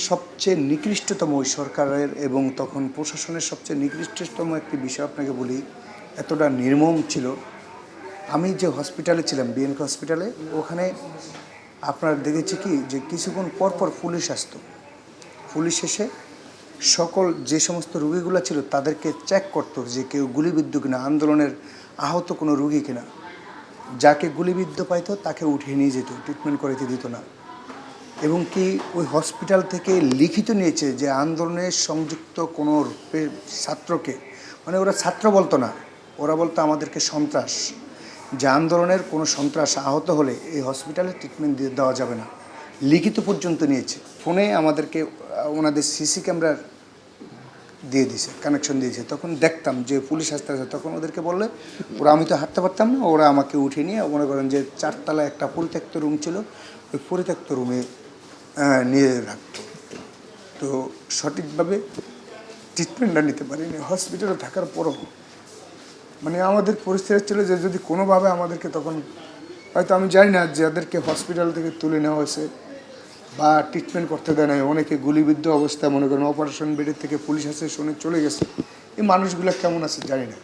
সবচেয়ে নিকৃষ্টতম ওই সরকারের এবং তখন প্রশাসনের সবচেয়ে নিকৃষ্টতম একটি বিষয় আপনাকে বলি, এতটা নির্মম ছিল। আমি যে হসপিটালে ছিলাম, বিএনকে হসপিটালে, ওখানে আপনার দেখেছি কি যে কিছুক্ষণ পরপর পুলিশ আসতো। পুলিশ এসে সকল যে সমস্ত রুগীগুলো ছিল তাদেরকে চেক করতো যে কেউ গুলিবিদ্ধ কিনা, আন্দোলনের আহত কোনো রুগী কিনা। যাকে গুলিবিদ্ধ পাইতো তাকে উঠিয়ে নিয়ে যেত, ট্রিটমেন্ট করাইতে দিত না। এবং কি ওই হসপিটাল থেকে লিখিত নিয়েছে যে আন্দোলনের সংযুক্ত কোনো ছাত্রকে, মানে ওরা ছাত্র বলতো না, ওরা বলতো আমাদেরকে সন্ত্রাস, যে আন্দোলনের কোনো সন্ত্রাস আহত হলে এই হসপিটালে ট্রিটমেন্ট দেওয়া যাবে না, লিখিত পর্যন্ত নিয়েছে। ফোনে আমাদেরকে ওনাদের সিসি ক্যামেরার দিয়ে দিয়েছে, কানেকশন দিয়েছে। তখন দেখতাম যে পুলিশ আসতে আসে, তখন ওদেরকে বললে ওরা, আমি তো হাঁটতে পারতাম না, ওরা আমাকে উঠিয়ে নিয়ে মনে করেন যে 4 তলায় একটা পরিত্যক্ত রুম ছিল, ওই পরিত্যক্ত রুমে নিয়ে রাখতো। তো সঠিকভাবে ট্রিটমেন্টটা নিতে পারিনি হসপিটালে থাকার পরও। মানে আমাদের পরিস্থিতি ছিল যে যদি কোনোভাবে আমাদেরকে তখন, হয়তো আমি জানি না যাদেরকে হসপিটাল থেকে তুলে নেওয়া হয়েছে বা ট্রিটমেন্ট করতে দেয় নাই, অনেকে গুলিবিদ্ধ অবস্থায় মনে করেন অপারেশন বেডের থেকে পুলিশ আসে শুনে চলে গেছে, এই মানুষগুলো কেমন আছে জানি না।